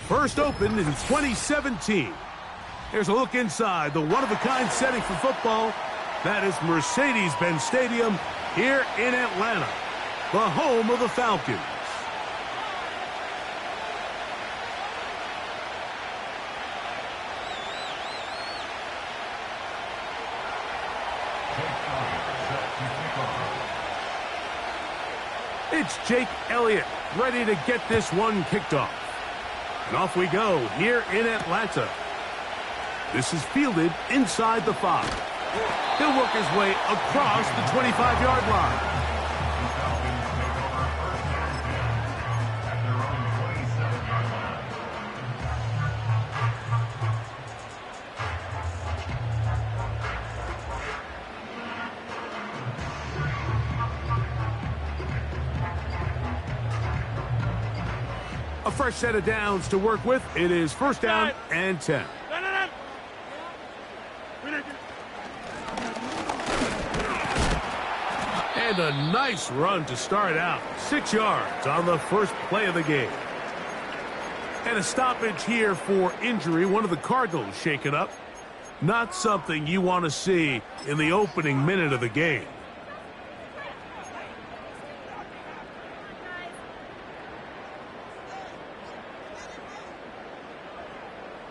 First opened in 2017. Here's a look inside the one-of-a-kind setting for football. That is Mercedes-Benz Stadium here in Atlanta, the home of the Falcons. It's Jake Elliott ready to get this one kicked off. And off we go here in Atlanta. This is fielded inside the 5. He'll work his way across the 25-yard line. A fresh set of downs to work with. It is first down and 10. And a nice run to start out. 6 yards on the first play of the game. And a stoppage here for injury. One of the Cardinals shaken up. Not something you want to see in the opening minute of the game.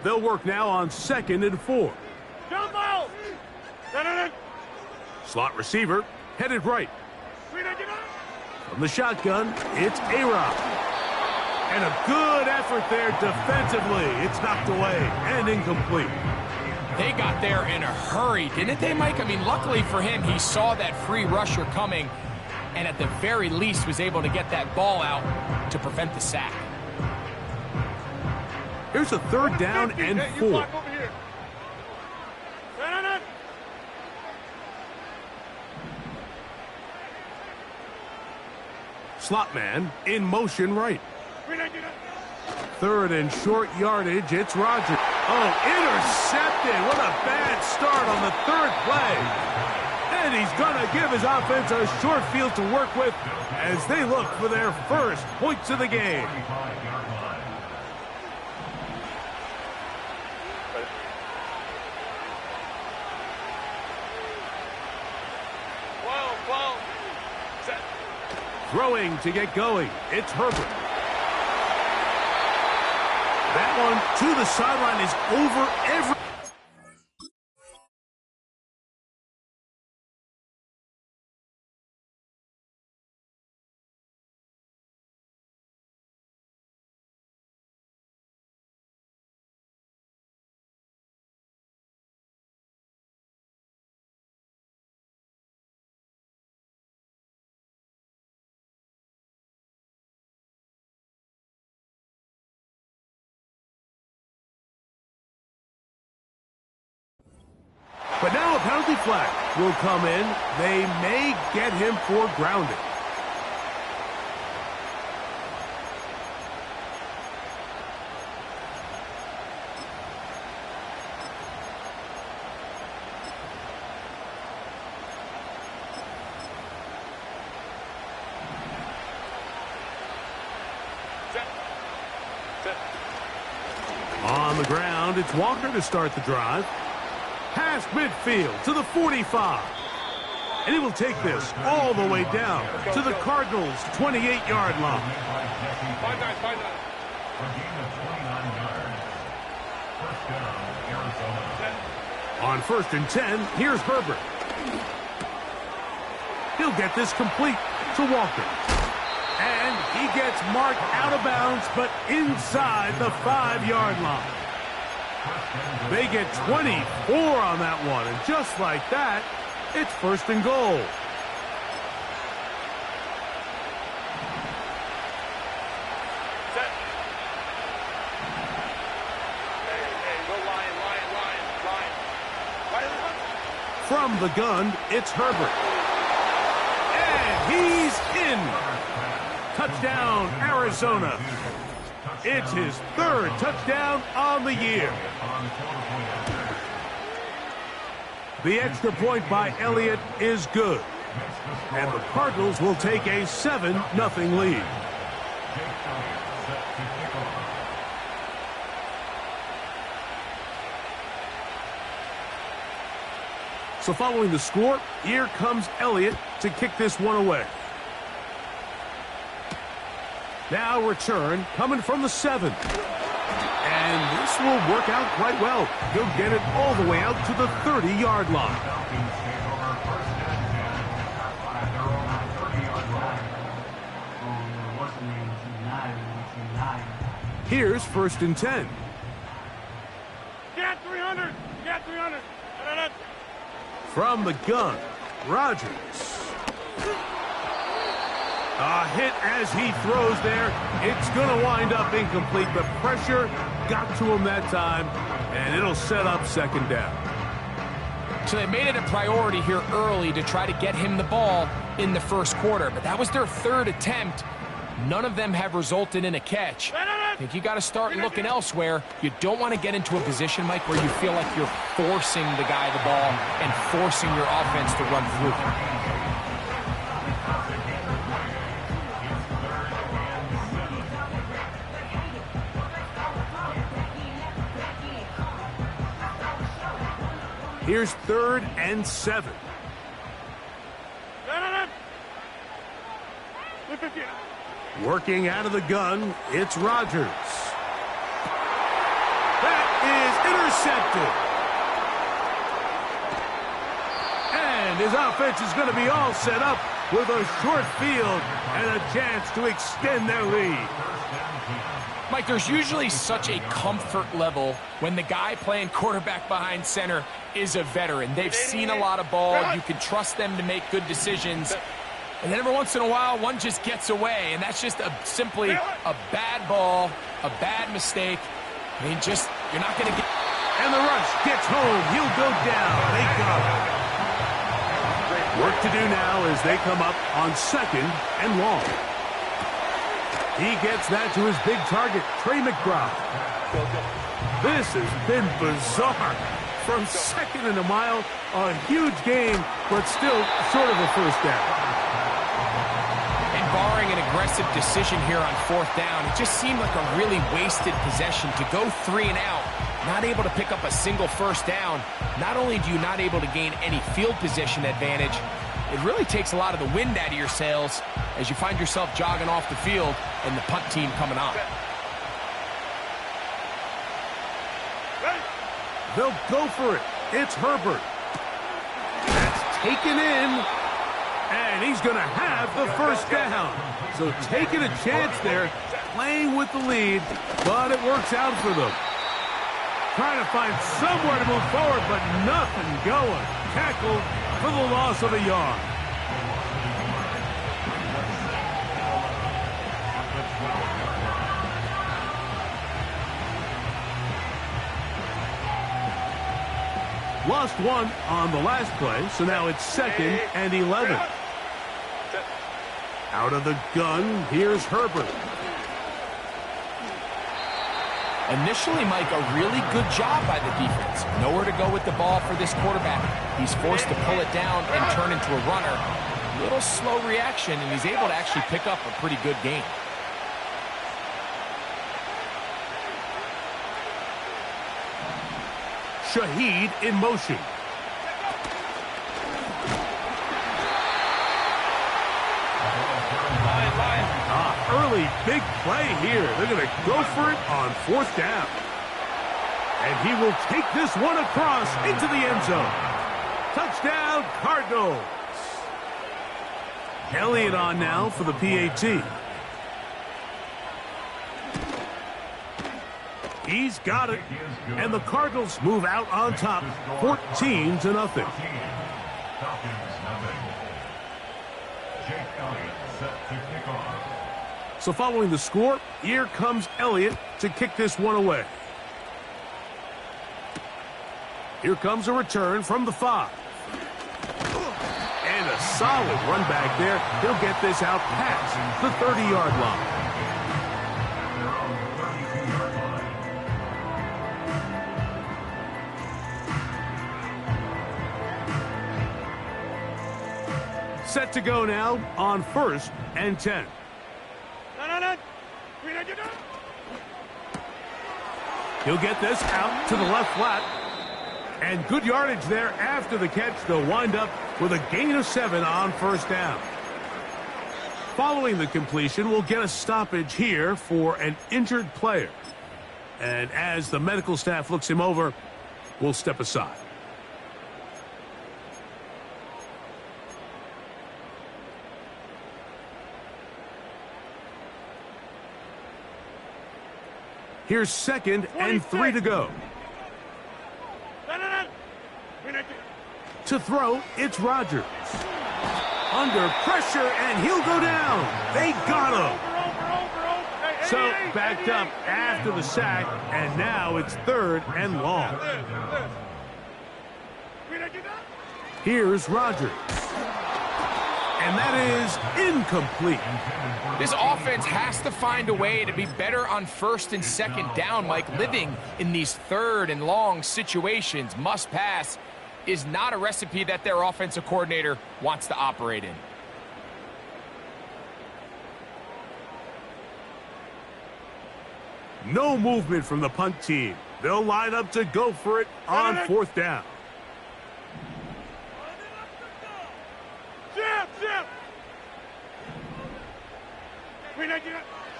They'll work now on 2nd and 4. Slot receiver headed right. From the shotgun, it's A-Rob. And a good effort there defensively. It's knocked away and incomplete. They got there in a hurry, didn't they, Mike? I mean, luckily for him, he saw that free rusher coming and at the very least was able to get that ball out to prevent the sack. Here's a third down and 4. Slot man in motion right. Third and short yardage. It's Rodgers. Oh, intercepted. What a bad start on the third play. And he's going to give his offense a short field to work with as they look for their first points of the game. Throwing to get going. It's Herbert. That one to the sideline is over every... But now a penalty flag will come in. They may get him for grounding. On the ground, it's Walker to start the drive. Past midfield to the 45. And he will take this all the way down to the Cardinals' 28-yard line. On 1st and 10, here's Herbert. He'll get this complete to Walker. And he gets marked out of bounds, but inside the 5-yard line. They get 24 on that one, and just like that, it's 1st and goal. From the gun, it's Herbert. And he's in. Touchdown, Arizona. It's his 3rd touchdown on the year. The extra point by Elliott is good. And the Cardinals will take a 7-0 lead. So following the score, here comes Elliott to kick this one away. Now return coming from the 7. And this will work out quite well. He'll get it all the way out to the 30-yard line. Here's 1st and 10. You got 300. You got 300. From the gun, Rodgers. A hit as he throws there. It's going to wind up incomplete. The pressure got to him that time, and it'll set up 2nd down. So they made it a priority here early to try to get him the ball in the 1st quarter, but that was their 3rd attempt. None of them have resulted in a catch. I think you got to start looking elsewhere. You don't want to get into a position, Mike, where you feel like you're forcing the guy the ball and forcing your offense to run through him. Here's 3rd and 7. Working out of the gun, it's Rodgers. That is intercepted. And his offense is going to be all set up with a short field and a chance to extend their lead. Mike, there's usually such a comfort level when the guy playing quarterback behind center is a veteran. They've seen a lot of ball. You can trust them to make good decisions. And then every once in a while, one just gets away, and that's just simply a bad ball, a bad mistake. I mean, you're not going to get... And the rush gets home. He'll go down. They got him. Work to do now as they come up on 2nd and long. He gets that to his big target, Trey McBride. This has been bizarre. From 2nd and a mile, a huge gain, but still short of a 1st down. Barring an aggressive decision here on 4th down, it just seemed like a really wasted possession to go 3 and out, not able to pick up a single 1st down. Not only do you not able to gain any field position advantage, it really takes a lot of the wind out of your sails as you find yourself jogging off the field and the punt team coming on. They'll go for it. It's Herbert. That's taken in. And he's going to have the 1st down. So taking a chance there, playing with the lead, but it works out for them. Trying to find somewhere to move forward, but nothing going. Tackled for the loss of a yard. Lost one on the last play, so now it's 2nd and 11. Out of the gun, here's Herbert. Initially, Mike, a really good job by the defense. Nowhere to go with the ball for this quarterback. He's forced to pull it down and turn into a runner. Little slow reaction, and he's able to actually pick up a pretty good gain. Shaheed in motion. Early big play here. They're going to go for it on 4th down. And he will take this one across into the end zone. Touchdown, Cardinals. Elliott on now for the PAT. He's got it. And the Cardinals move out on top, 14-0. So following the score, here comes Elliott to kick this one away. Here comes a return from the 5. And a solid run back there. He'll get this out past the 30-yard line. Set to go now on 1st and 10. He'll get this out to the left flat. And good yardage there after the catch. They'll wind up with a gain of 7 on first down. Following the completion, we'll get a stoppage here for an injured player. And as the medical staff looks him over, we'll step aside. Here's 2nd and 3 to go. To throw, it's Rodgers. Under pressure, and he'll go down. They got him. So backed up after the sack, and now it's 3rd and long. Here's Rodgers. And that is incomplete. This offense has to find a way to be better on 1st and 2nd down, Mike. Living in these 3rd and long situations, must pass, is not a recipe that their offensive coordinator wants to operate in. No movement from the punt team. They'll line up to go for it on 4th down.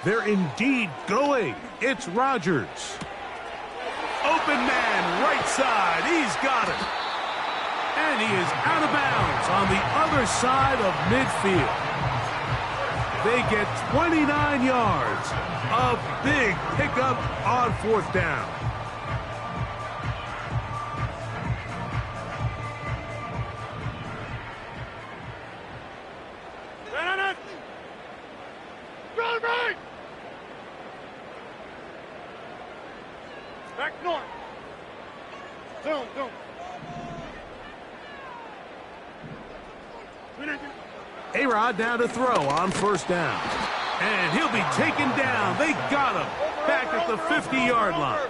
They're indeed going. It's Rodgers. Open man, right side. He's got it. And he is out of bounds on the other side of midfield. They get 29 yards. A big pickup on 4th down. Back north. Zoom. A-Rod now to throw on 1st down. And he'll be taken down. They got him back at the 50-yard line.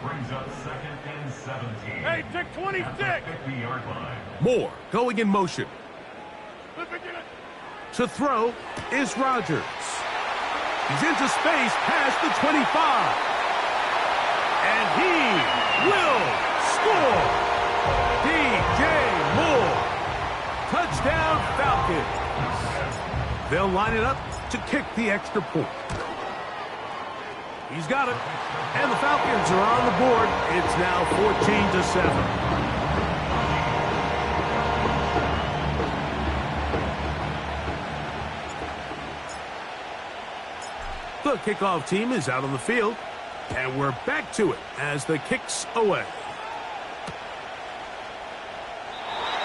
Brings up 2nd and 17. Hey, take 26. 50-yard line. Moore going in motion. To throw is Rodgers. He's into space past the 25. And he will score. DJ Moore. Touchdown Falcons. They'll line it up to kick the extra point. He's got it. And the Falcons are on the board. It's now 14-7. The kickoff team is out on the field, and we're back to it as the kick's away.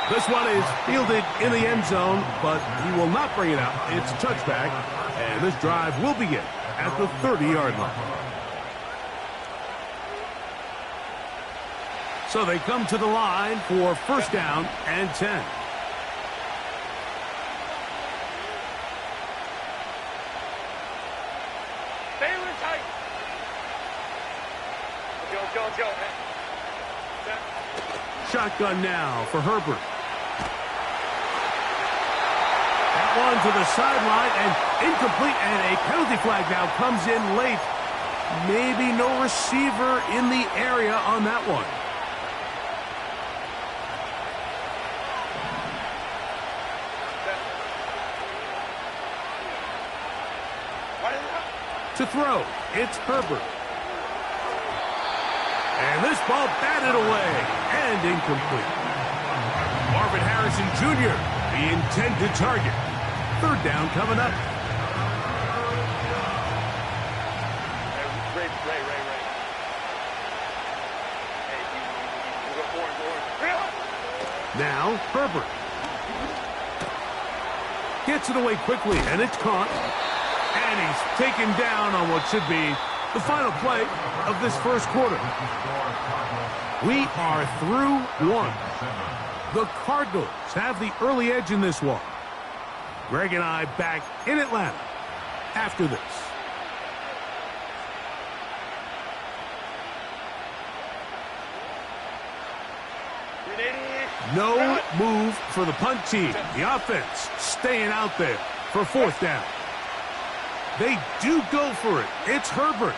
This one is fielded in the end zone, but he will not bring it out. It's a touchback, and this drive will begin at the 30-yard line. So they come to the line for 1st down and 10. Shotgun now for Herbert. That one to the sideline and incomplete, and a penalty flag now comes in late. Maybe no receiver in the area on that one. To throw, it's Herbert. And this ball batted away and incomplete. Marvin Harrison Jr., the intended target. 3rd down coming up. Now Herbert. Gets it away quickly, and it's caught. And he's taken down on what should be the final play of this 1st quarter. We are through 1. The Cardinals have the early edge in this one. Greg and I back in Atlanta after this. No move for the punt team. The offense staying out there for 4th down. They do go for it. It's Herbert.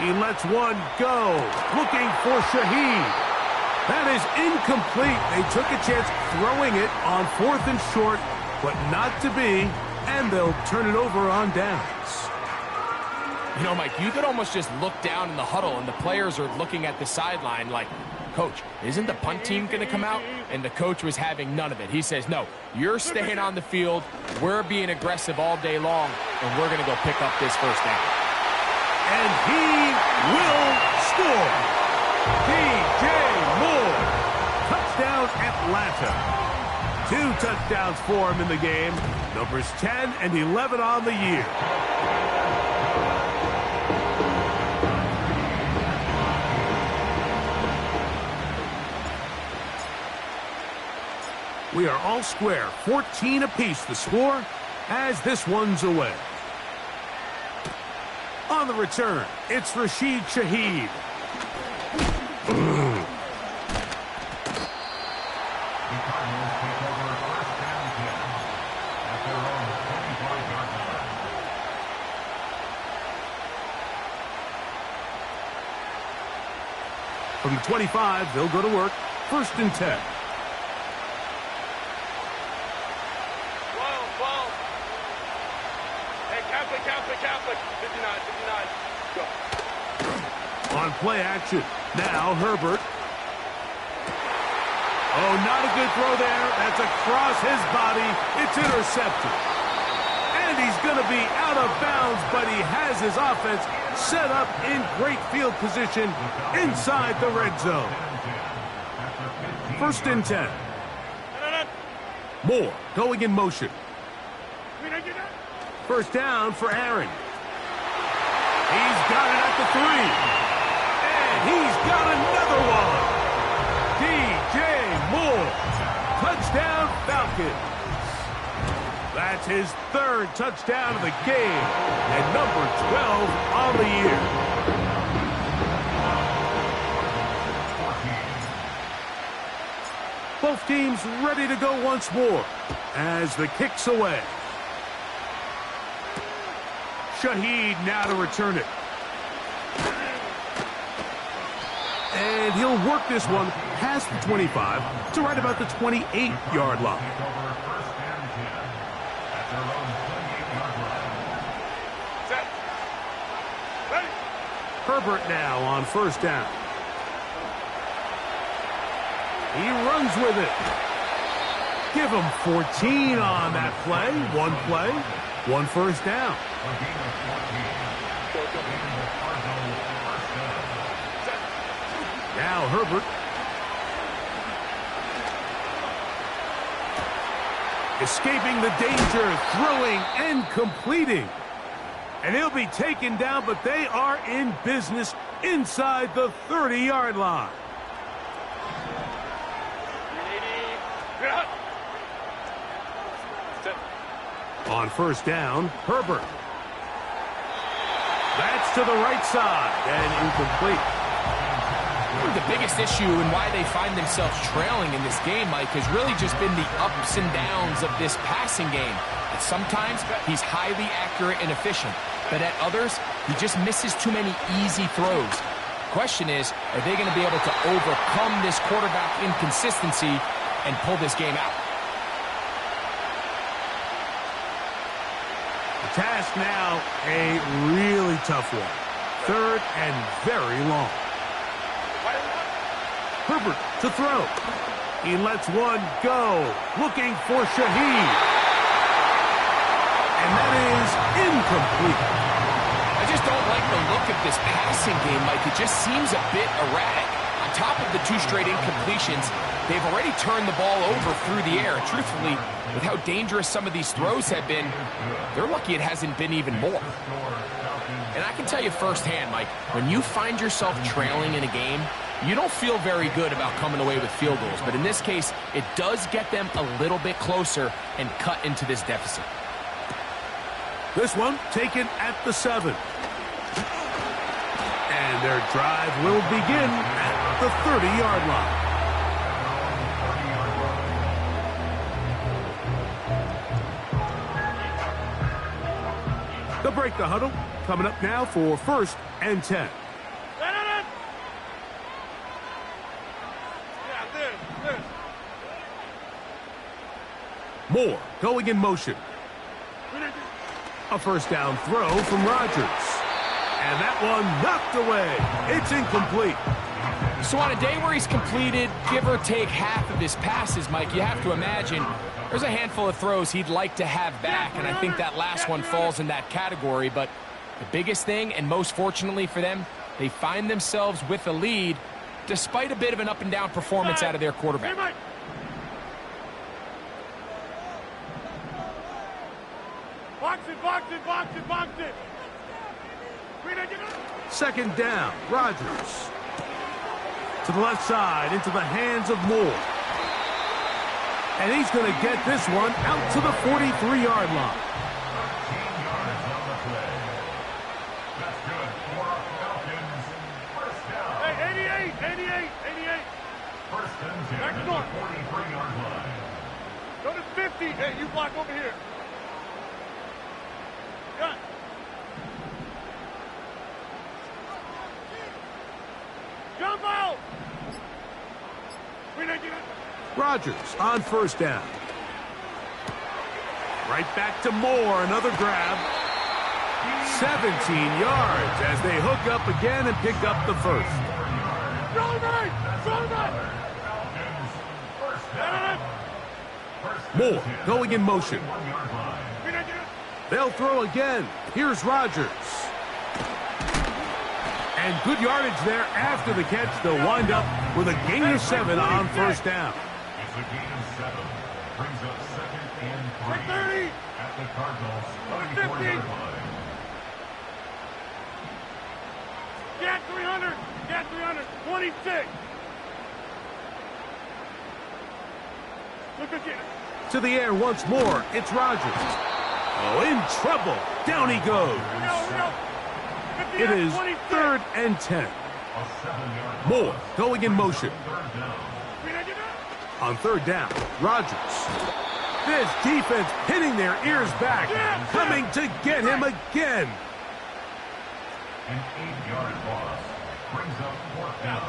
He lets one go, looking for Shaheed. That is incomplete. They took a chance throwing it on 4th and short, but not to be, and they'll turn it over on downs. You know, Mike, you could almost just look down in the huddle, and the players are looking at the sideline like, Coach, isn't the punt team going to come out? And the coach was having none of it. He says, no, you're staying on the field. We're being aggressive all day long, and we're going to go pick up this first down. And he will score. DJ Moore. Touchdown, Atlanta. 2 touchdowns for him in the game. Numbers 10 and 11 on the year. We are all square, 14 apiece the score as this one's away. On the return, it's Rashid Shaheed. From the 25, they'll go to work. 1st and 10. Catholic, 59, 59. Go. On play action. Now Herbert. Oh, not a good throw there. That's across his body. It's intercepted. And he's going to be out of bounds, but he has his offense set up in great field position inside the red zone. 1st and 10. Moore going in motion. 1st down for Aaron. He's got it at the 3. And he's got another one. DJ Moore. Touchdown Falcons. That's his 3rd touchdown of the game. And number 12 on the year. Both teams ready to go once more as the kick's away. Shaheed now to return it. And he'll work this one past the 25 to right about the 28-yard line. Herbert now on 1st down. He runs with it. Give him 14 on that play. 1 first down. Now Herbert. Escaping the danger, throwing and completing. And he'll be taken down, but they are in business inside the 30-yard line. On 1st down, Herbert. That's to the right side and incomplete. The biggest issue and why they find themselves trailing in this game, Mike, has really just been the ups and downs of this passing game. And sometimes he's highly accurate and efficient, but at others, he just misses too many easy throws. Question is, are they going to be able to overcome this quarterback inconsistency and pull this game out? The task now, a really tough one. 3rd and very long. Herbert to throw. He lets one go, looking for Shaheed. And that is incomplete. I just don't like the look of this passing game, Mike. It just seems a bit erratic. On top of the 2 straight incompletions, they've already turned the ball over through the air. Truthfully, with how dangerous some of these throws have been, they're lucky it hasn't been even more. And I can tell you firsthand, Mike, when you find yourself trailing in a game, you don't feel very good about coming away with field goals. But in this case, it does get them a little bit closer and cut into this deficit. This one taken at the 7. And their drive will begin at the 30-yard line. They'll break the huddle. Coming up now for 1st and 10. Moore going in motion. A first down throw from Rodgers. And that one knocked away. It's incomplete. So on a day where he's completed, give or take half of his passes, Mike, you have to imagine there's a handful of throws he'd like to have back, and I think that last one falls in that category. But the biggest thing, and most fortunately for them, they find themselves with a lead despite a bit of an up-and-down performance out of their quarterback. Box it, box it, box it, box it. Second down, Rodgers. To the left side, into the hands of Moore. And he's going to get this one out to the 43-yard line. Hey, 88. First and 10 Next at one. the 43-yard line. Go to 50. Hey, you block over here. Gun. Jump out. Rodgers on first down. Right back to Moore, another grab. 17 yards as they hook up again and pick up the first. Moore going in motion. They'll throw again. Here's Rodgers. And good yardage there after the catch. They'll wind up with a gain of 7 on first down. It's a gain of 7. Brings up second and 3 at the Cardinals' 44-yard line. Get 300. Get 300. 26. Look again. To the air once more. It's Rodgers. Oh, in trouble. Down he goes. It is 3rd and 10. Moore going in motion. On third down, Rodgers. This defense hitting their ears back, coming to get him again. An 8-yard loss brings up fourth down.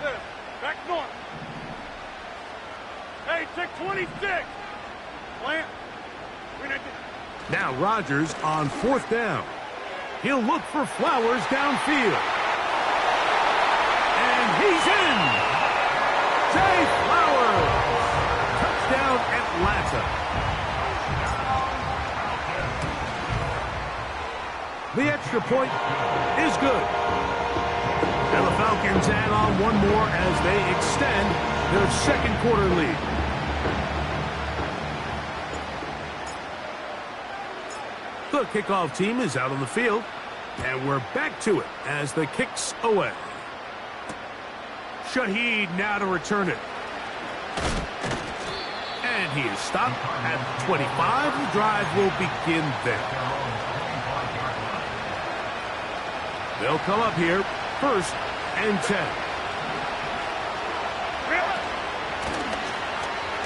This. Back north. Hey, check 26. Plant. Now Rodgers on fourth down. He'll look for Flowers downfield. And he's in. Zay Flowers. Touchdown Atlanta. The extra point is good. And the Falcons add on one more as they extend their second quarter lead. The kickoff team is out on the field, and we're back to it as the kick's away. Shaheed now to return it. And he is stopped at 25. The drive will begin there. They'll come up here, 1st and 10.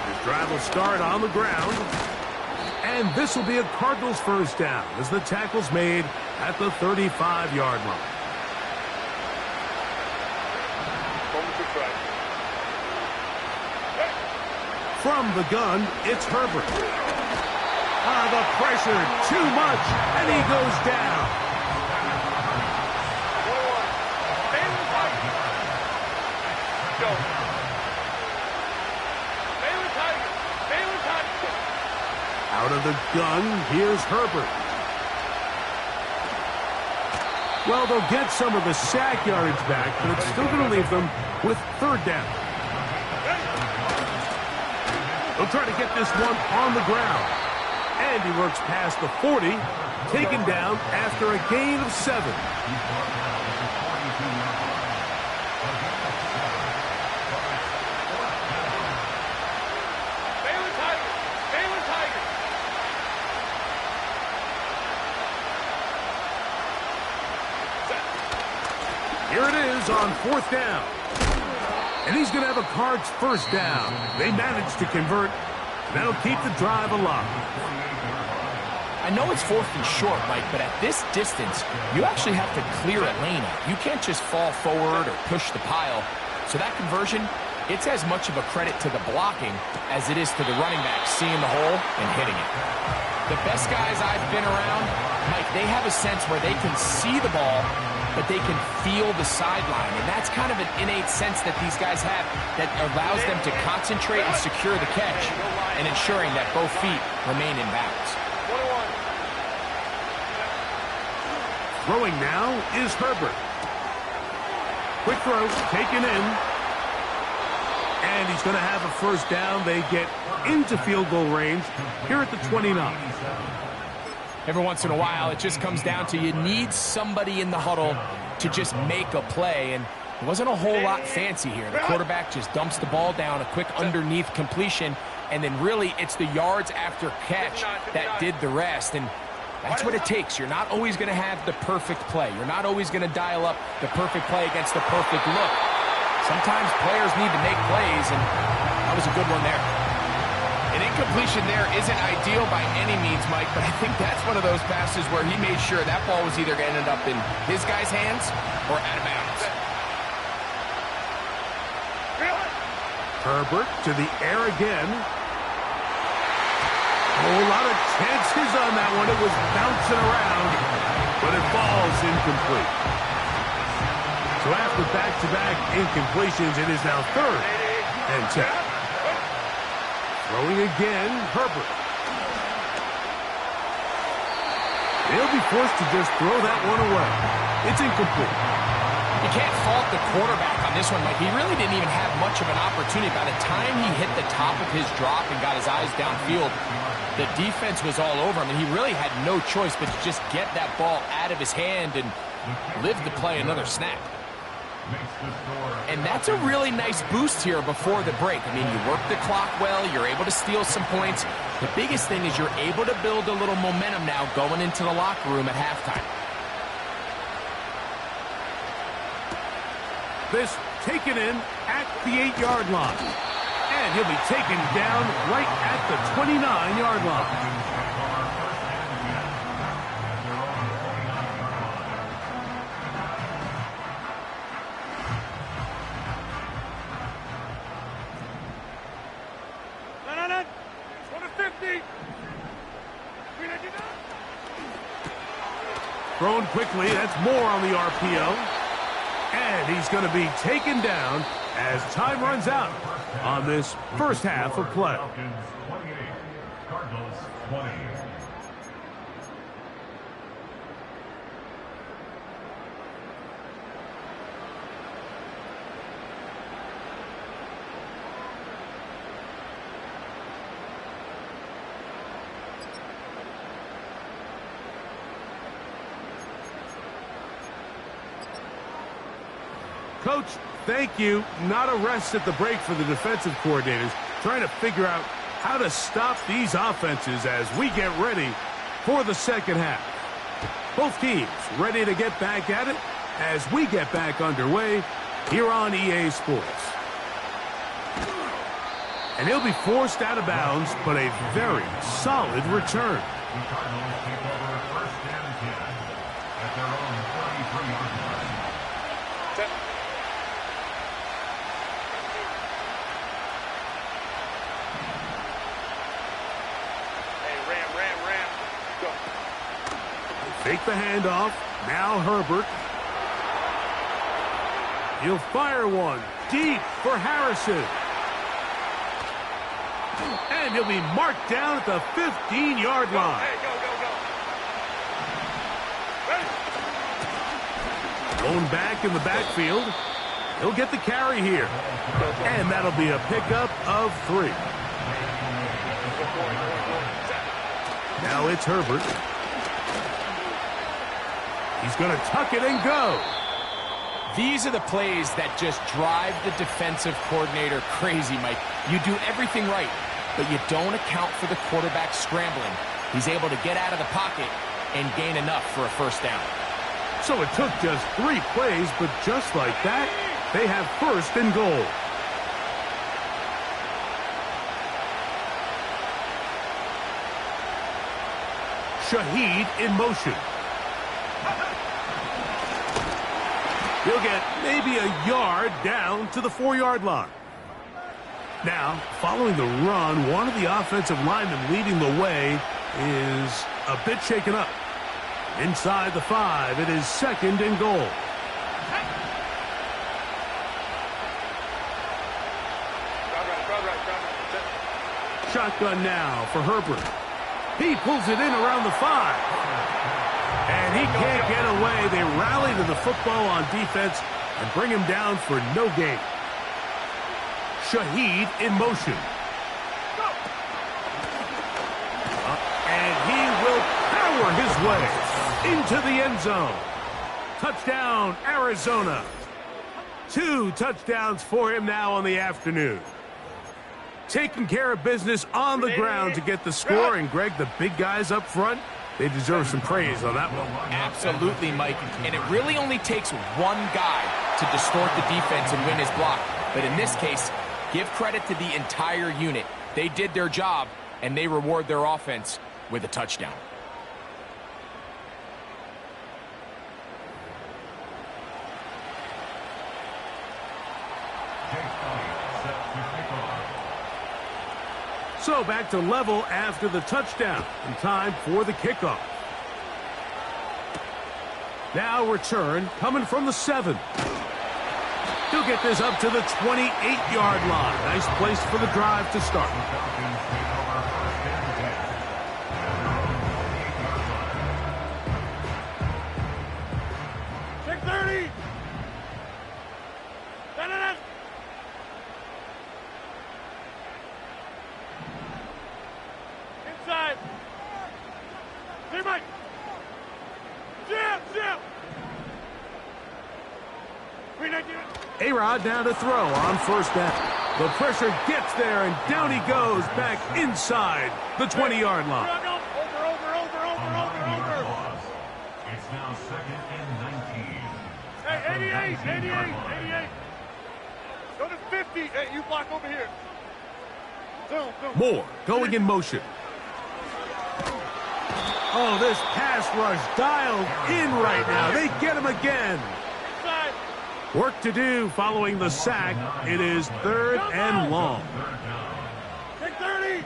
This drive will start on the ground. And this will be a Cardinals first down as the tackle's made at the 35-yard line. From the gun, it's Herbert. The pressure, too much, and he goes down. Out of the gun, here's Herbert. Well, they'll get some of the sack yardage back, but it's still going to leave them with 3rd down. They'll try to get this one on the ground. And he works past the 40, taken down after a gain of 7. Here it is on 4th down. And he's going to have a Cards first down. They managed to convert. That'll keep the drive alive. I know it's 4th and short, Mike, but at this distance, you actually have to clear a lane out. You can't just fall forward or push the pile. So that conversion, it's as much of a credit to the blocking as it is to the running back seeing the hole and hitting it. The best guys I've been around, Mike, they have a sense where they can see the ball, but they can feel the sideline. And that's kind of an innate sense that these guys have that allows them to concentrate and secure the catch and ensuring that both feet remain in bounds. Throwing now is Herbert. Quick throw, taken in. And he's going to have a first down. They get into field goal range here at the 29. Every once in a while, it just comes down to you need somebody in the huddle to just make a play, and it wasn't a whole lot fancy here. The quarterback just dumps the ball down, a quick underneath completion, and then really it's the yards after catch that did the rest, and that's what it takes. You're not always going to have the perfect play. You're not always going to dial up the perfect play against the perfect look. Sometimes players need to make plays, and that was a good one there. An incompletion there isn't ideal by any means, Mike, but I think that's one of those passes where he made sure that ball was either going to end up in his guy's hands or out of bounds. Herbert to the air again. Oh, a lot of chances on that one. It was bouncing around, but it falls incomplete. So after back-to-back incompletions, it is now 3rd and 10. Throwing again, Herbert. He'll be forced to just throw that one away. It's incomplete. You can't fault the quarterback on this one, Mike. He really didn't even have much of an opportunity. By the time he hit the top of his drop and got his eyes downfield, the defense was all over him, and he really had no choice but to just get that ball out of his hand and live to play another snap. And that's a really nice boost here before the break. I mean, you work the clock well, you're able to steal some points. The biggest thing is you're able to build a little momentum now going into the locker room at halftime. This taken in at the 8-yard line. And he'll be taken down right at the 29-yard line. Thrown quickly, that's more on the RPO. And he's going to be taken down as time runs out on this first half of play. Cardinals 20. Coach, thank you. Not a rest at the break for the defensive coordinators, trying to figure out how to stop these offenses as we get ready for the second half. Both teams ready to get back at it as we get back underway here on EA Sports. And he'll be forced out of bounds, but a very solid return. The Cardinals take over 1st and 10 at their own 33-yard line. Take the handoff. Now Herbert. He'll fire one deep for Harrison. And he'll be marked down at the 15-yard line. Hey, go. Going back in the backfield. He'll get the carry here. And that'll be a pickup of 3. Now it's Herbert. He's going to tuck it and go. These are the plays that just drive the defensive coordinator crazy, Mike. You do everything right, but you don't account for the quarterback scrambling. He's able to get out of the pocket and gain enough for a first down. So it took just 3 plays, but just like that, they have 1st and goal. Shaheed in motion. He'll get maybe a yard down to the 4-yard line. Now, following the run, one of the offensive linemen leading the way is a bit shaken up. Inside the 5, it is 2nd and goal. Shotgun now for Herbert. He pulls it in around the 5. And he can't get away. They rally to the football on defense and bring him down for no gain. Shaheed in motion. And he will power his way into the end zone. Touchdown, Arizona. 2 touchdowns for him now on the afternoon. Taking care of business on the ground to get the score. And, Greg, the big guys up front, they deserve some praise on that one. Absolutely, Mike. And it really only takes one guy to distort the defense and win his block. But in this case, give credit to the entire unit. They did their job, and they reward their offense with a touchdown. So back to level after the touchdown, and time for the kickoff. Now return coming from the 7. He'll get this up to the 28-yard line. Nice place for the drive to start. A-Rod down to throw on 1st down. The pressure gets there, and down he goes back inside the 20-yard line. Over. It's now 2nd and 19. Hey, 88. Go to 50. Hey, you block over here. Zoom. Moore going in motion. Oh, this pass rush dialed in right now. They get him again. Inside. Work to do following the sack. It is 3rd and long. Take 30.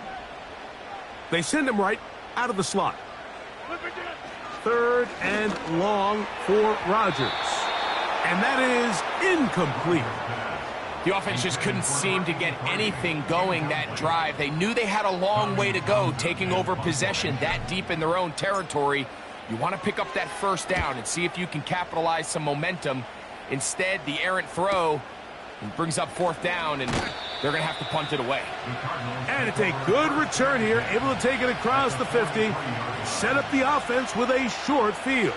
They send him right out of the slot. Flip it down. 3rd and long for Rodgers. And that is incomplete. The offense just couldn't seem to get anything going that drive. They knew they had a long way to go, taking over possession that deep in their own territory. You want to pick up that 1st down and see if you can capitalize some momentum. Instead, the errant throw brings up 4th down, and they're going to have to punt it away. And it's a good return here, able to take it across the 50, set up the offense with a short field.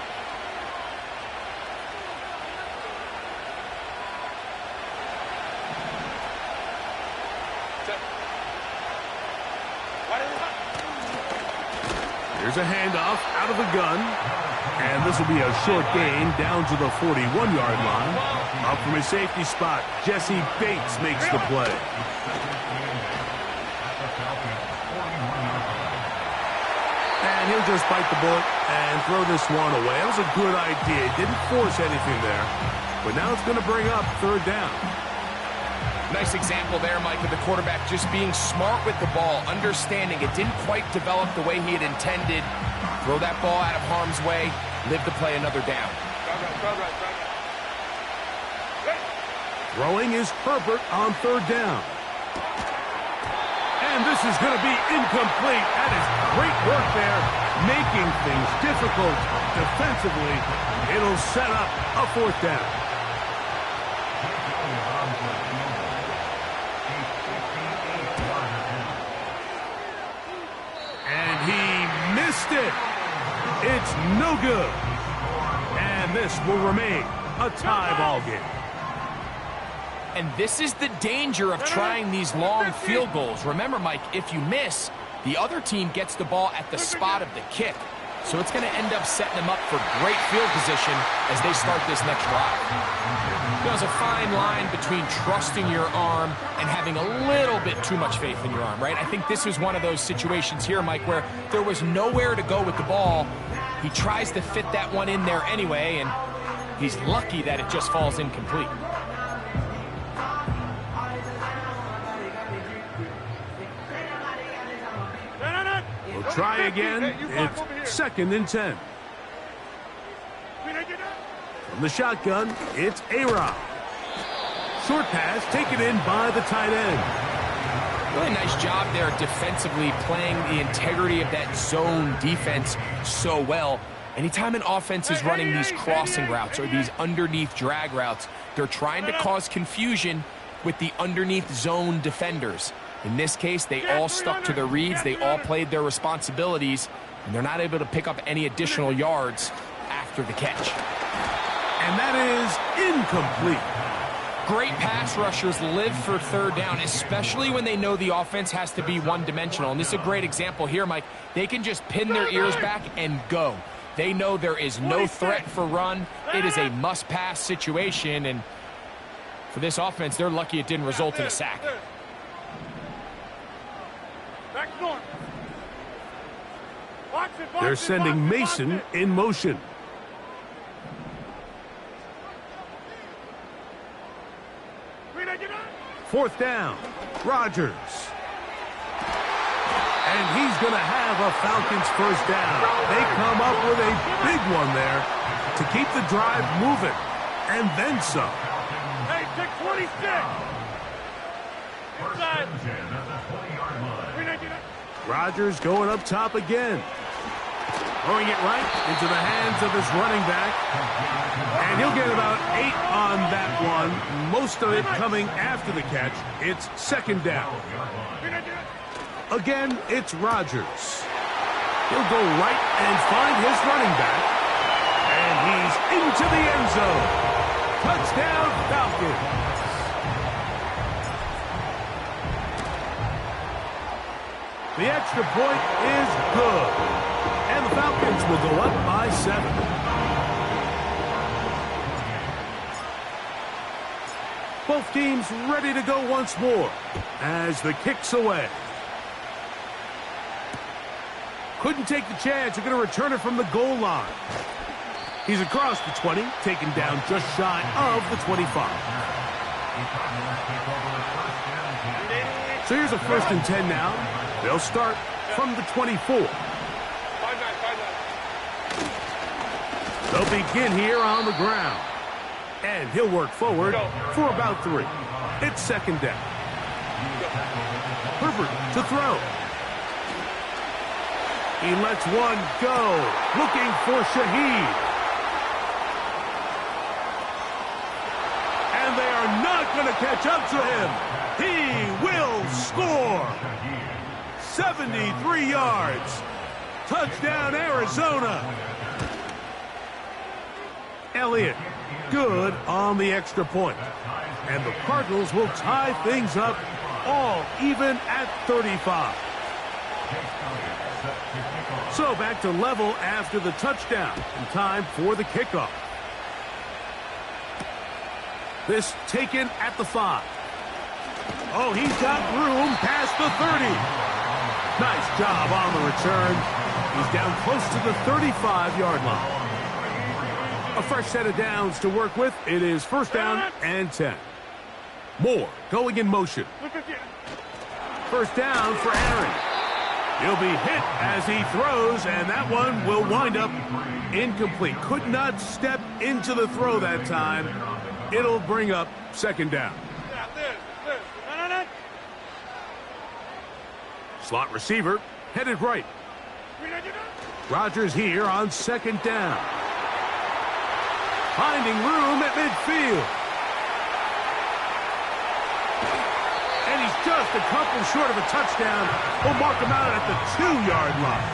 Here's a handoff out of the gun. And this will be a short gain down to the 41-yard line. Up from his safety spot, Jesse Bates makes the play. And he'll just bite the bullet and throw this one away. That was a good idea. Didn't force anything there. But now it's going to bring up 3rd down. Nice example there, Mike, of the quarterback just being smart with the ball, understanding it didn't quite develop the way he had intended. Throw that ball out of harm's way, live to play another down. Throwing is Herbert on 3rd down. And this is going to be incomplete. That is great work there, making things difficult defensively. It'll set up a 4th down. And he missed it. It's no good. And this will remain a tie ball game. And this is the danger of trying these long field goals. Remember, Mike, if you miss, the other team gets the ball at the spot of the kick. So it's going to end up setting them up for great field position as they start this next drive. There's a fine line between trusting your arm and having a little bit too much faith in your arm, right? I think this was one of those situations here, Mike, where there was nowhere to go with the ball. He tries to fit that one in there anyway, and he's lucky that it just falls incomplete. try again. It's 2nd and 10. From the shotgun, it's A-Rod. Short pass taken in by the tight end. Really nice job there defensively, playing the integrity of that zone defense so well. Anytime an offense is running these crossing routes or these underneath drag routes, they're trying to cause confusion with the underneath zone defenders. In this case, they all stuck to their reads, they all played their responsibilities, and they're not able to pick up any additional yards after the catch. And that is incomplete. Great pass rushers live for 3rd down, especially when they know the offense has to be one-dimensional. And this is a great example here, Mike. They can just pin their ears back and go. They know there is no threat for run. It is a must-pass situation, and for this offense, they're lucky it didn't result in a sack. They're sending Mason in motion. Fourth down, Rodgers. And he's going to have a Falcons first down. They come up with a big one there to keep the drive moving. And then some. Hey, take 26. Inside. Rodgers going up top again. Throwing it right into the hands of his running back. And he'll get about 8 on that one. Most of it coming after the catch. It's 2nd down. Again, it's Rodgers. He'll go right and find his running back. And he's into the end zone. Touchdown, Falcons. The extra point is good. And the Falcons will go up by 7. Both teams ready to go once more as the kick's away. Couldn't take the chance. They're going to return it from the goal line. He's across the 20, taken down just shy of the 25. So here's a 1st and 10 now. They'll start from the 24. They'll begin here on the ground. And he'll work forward for about 3. It's 2nd down. Herbert to throw. He lets one go. Looking for Shaheed. And they are not going to catch up to him. He will score. 73 yards. Touchdown, Arizona. Elliott, good on the extra point. And the Cardinals will tie things up all even at 35. So back to level after the touchdown. And time for the kickoff. This taken at the 5. Oh, he's got room past the 30. Nice job on the return. He's down close to the 35-yard line. A fresh set of downs to work with. It is 1st down and 10. Moore going in motion. 1st down for Aaron. He'll be hit as he throws, and that one will wind up incomplete. Could not step into the throw that time. It'll bring up 2nd down. Slot receiver headed right. Rodgers here on 2nd down. Finding room at midfield. And he's just a couple short of a touchdown. We'll mark him out at the 2-yard line.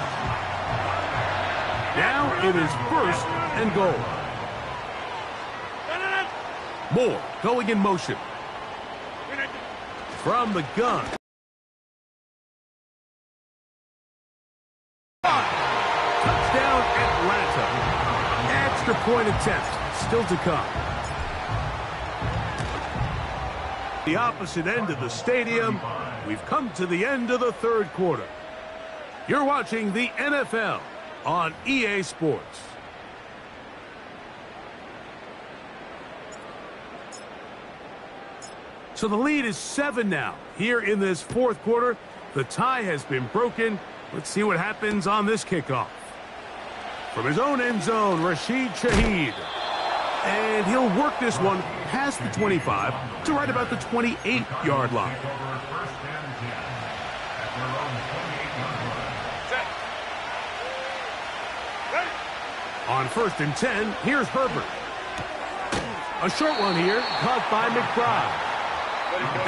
Now it is 1st and goal. Moore going in motion. From the gun. Touchdown, Atlanta. Extra point attempt still to come. The opposite end of the stadium. We've come to the end of the 3rd quarter. You're watching the NFL on EA Sports. So the lead is 7 now. Here in this 4th quarter, the tie has been broken, Let's see what happens on this kickoff. From his own end zone, Rashid Shaheed. And he'll work this one past the 25 to right about the 28-yard line. On 1st and 10, here's Herbert. A short one here, caught by McBride.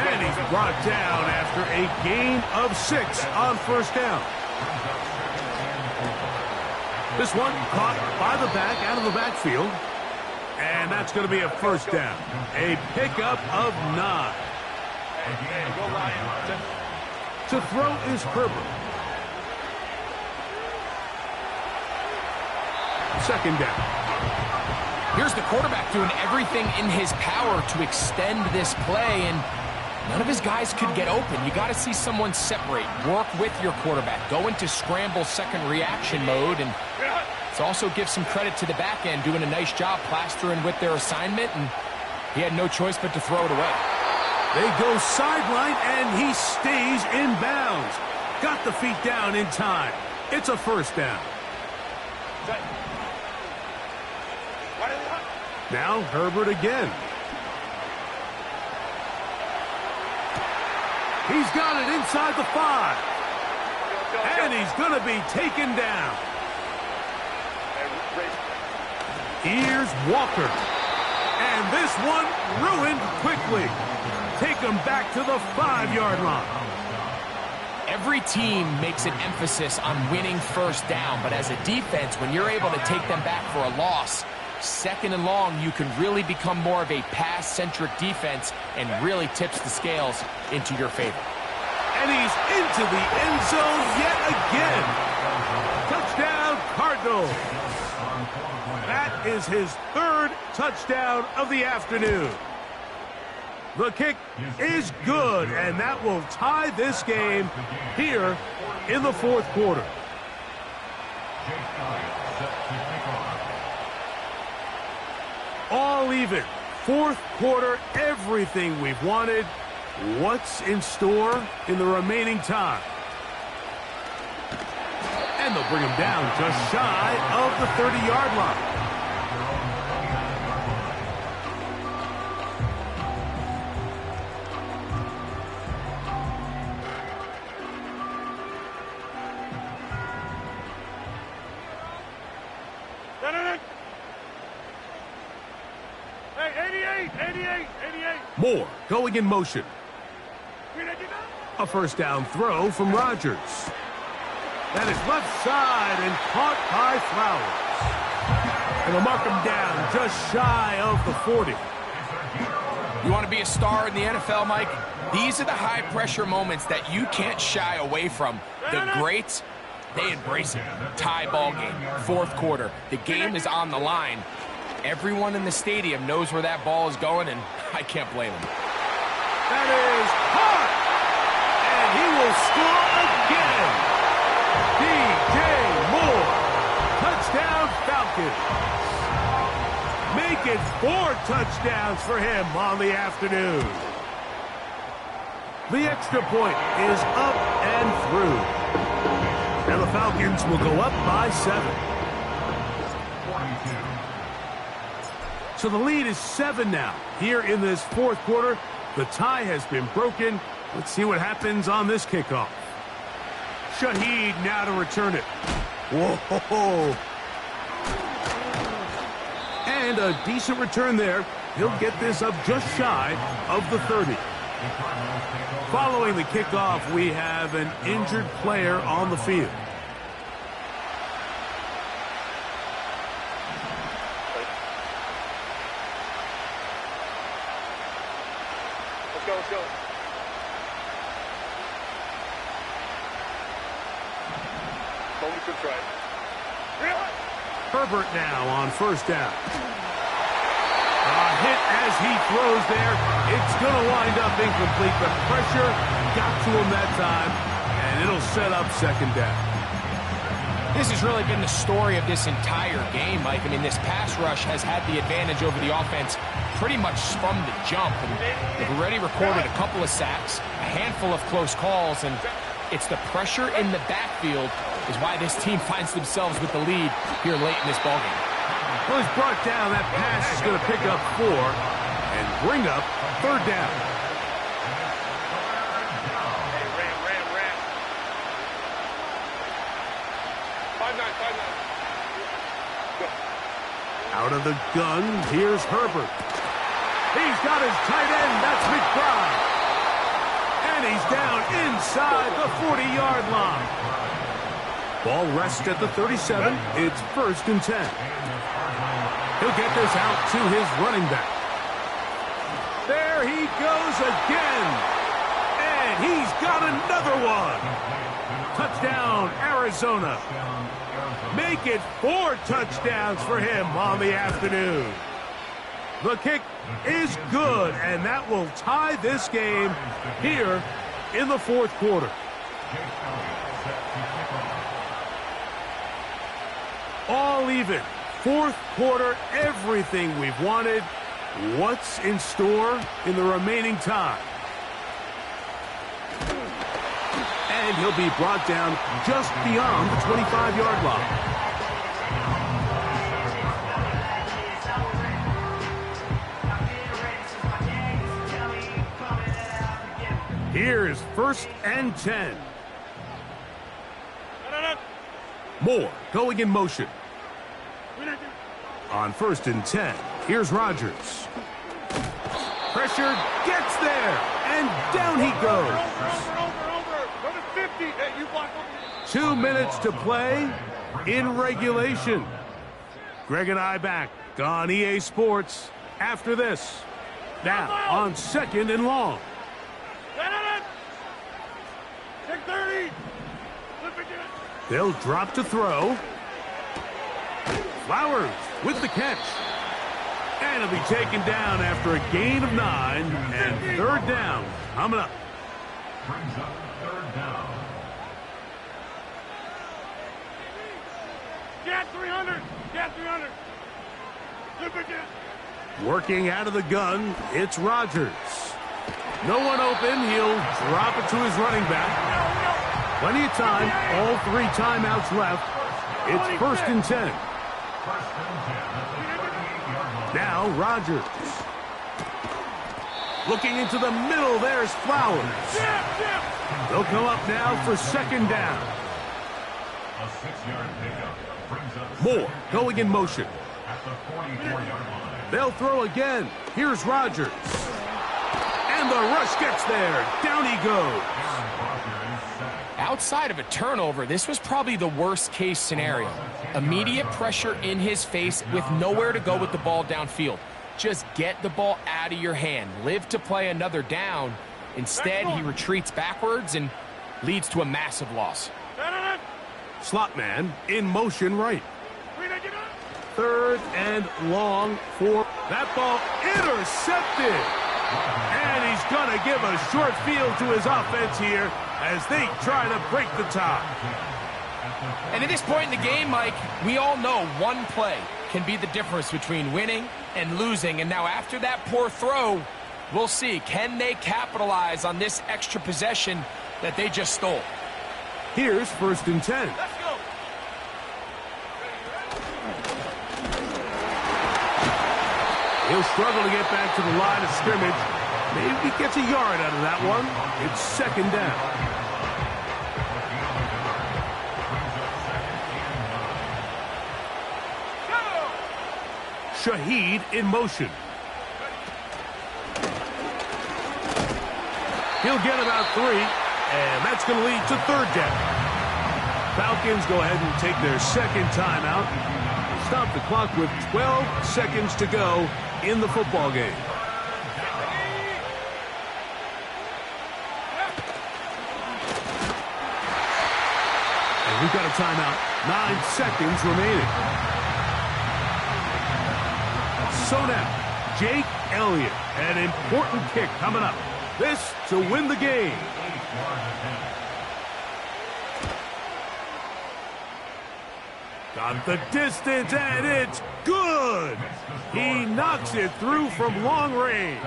And he's brought down after a gain of 6 on 1st down. This one caught by the back out of the backfield. And that's going to be a 1st down. A pickup of 9. To throw is Herbert. 2nd down. Here's the quarterback doing everything in his power to extend this play, and none of his guys could get open. You got to see someone separate, work with your quarterback, go into scramble second reaction mode, and it's also give some credit to the back end doing a nice job plastering with their assignment, and he had no choice but to throw it away. They go sideline, and he stays in bounds. Got the feet down in time. It's a 1st down. Now Herbert again. He's got it inside the 5. And he's going to be taken down. Here's Walker. And this one ruined quickly. Take him back to the 5-yard line. Every team makes an emphasis on winning 1st down, but as a defense, when you're able to take them back for a loss, 2nd and long, you can really become more of a pass-centric defense and really tips the scales into your favor. And he's into the end zone yet again. Touchdown, Cardinals. That is his 3rd touchdown of the afternoon. The kick is good, and that will tie this game here in the 4th quarter. All even. 4th quarter, everything we've wanted. What's in store in the remaining time? And they'll bring him down just shy of the 30-yard line. Moore going in motion. A 1st down throw from Rodgers. That is left side and caught by Flowers. And they'll mark him down just shy of the 40. You want to be a star in the NFL, Mike? These are the high-pressure moments that you can't shy away from. The greats, they embrace it. Tie ball game, 4th quarter. The game is on the line. Everyone in the stadium knows where that ball is going, and I can't blame him. That is caught! And he will score again! DJ Moore, touchdown Falcons. Make it 4 touchdowns for him on the afternoon. The extra point is up and through. And the Falcons will go up by 7. So the lead is 7 now. Here in this 4th quarter, the tie has been broken. Let's see what happens on this kickoff. Shaheed now to return it. Whoa! And a decent return there. He'll get this up just shy of the 30. Following the kickoff, we have an injured player on the field. Let's go. Herbert now on 1st down. A hit as he throws there. It's going to wind up incomplete. The pressure got to him that time, and it'll set up 2nd down. This has really been the story of this entire game, Mike. I mean, this pass rush has had the advantage over the offense pretty much from the jump. And they've already recorded a couple of sacks, a handful of close calls, and It's the pressure in the backfield is why this team finds themselves with the lead here late in this ballgame. Well, he's brought down. That pass is going to pick up 4 and bring up third down. Ram. 5-9. Out of the gun, here's Herbert. He's got his tight end. That's McBride. And he's down inside the 40-yard line. Ball rests at the 37. It's 1st and 10. He'll get this out to his running back. There he goes again. And he's got another one. Touchdown, Arizona. Make it 4 touchdowns for him on the afternoon. The kick is good, and that will tie this game here in the 4th quarter. All even. 4th quarter, everything we've wanted. What's in store in the remaining time? And he'll be brought down just beyond the 25-yard line. Here's 1st and 10. Moore going in motion. On 1st and 10, here's Rodgers. Pressure gets there, and down he goes. 2 minutes to play in regulation. Greg and I back on EA Sports after this. Now on 2nd and long. Take 30. They'll drop to throw. Flowers with the catch. And he'll be taken down after a gain of 9 and 3rd down. Coming up. Brings up 3rd down. Get 300. Get 300. Flip again. Working out of the gun, it's Rodgers. No one open. He'll drop it to his running back. Plenty of time. All 3 timeouts left. It's 1st and 10. Now Rodgers. Looking into the middle, there's Flowers. They'll come up now for 2nd down. A 6-yard pickup brings up Moore going in motion. at the 44-yard line. They'll throw again. Here's Rodgers. And the rush gets there. Down he goes. Outside of a turnover, this was probably the worst-case scenario. Immediate pressure in his face with nowhere to go with the ball downfield. Just get the ball out of your hand. Live to play another down. Instead, he retreats backwards and leads to a massive loss. Slot man in motion right. 3rd and long for that ball intercepted. And he's going to give a short field to his offense here as they try to break the tie. And at this point in the game, Mike, we all know one play can be the difference between winning and losing. And now after that poor throw, we'll see, can they capitalize on this extra possession that they just stole? Here's 1st and 10. Let's go. He'll struggle to get back to the line of scrimmage. Maybe he gets a yard out of that one. It's 2nd down. Shaheed in motion. He'll get about 3, and that's going to lead to 3rd down. Falcons go ahead and take their 2nd timeout. Stop the clock with 12 seconds to go in the football game. And we've got a timeout. 9 seconds remaining. So now, Jake Elliott, an important kick coming up. This to win the game. Got the distance, and it's good. He knocks it through from long range.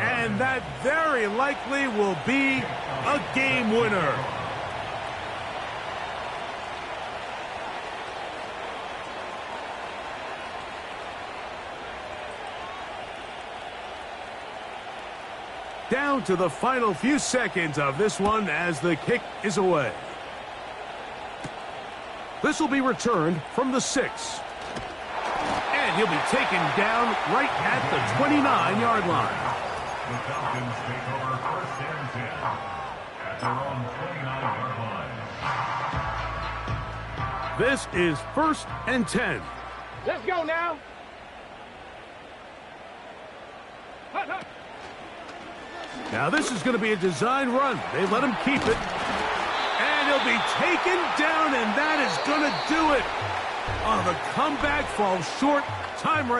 And that very likely will be a game winner. Down to the final few seconds of this one as the kick is away. This will be returned from the 6. And he'll be taken down right at the 29-yard line. The Falcons take over 1st and 10 at their own 29-yard line. This is 1st and 10. Let's go now. Hut, hut. Now this is going to be a design run. They let him keep it. And he'll be taken down, and that is going to do it. Oh, the comeback falls short. Time run.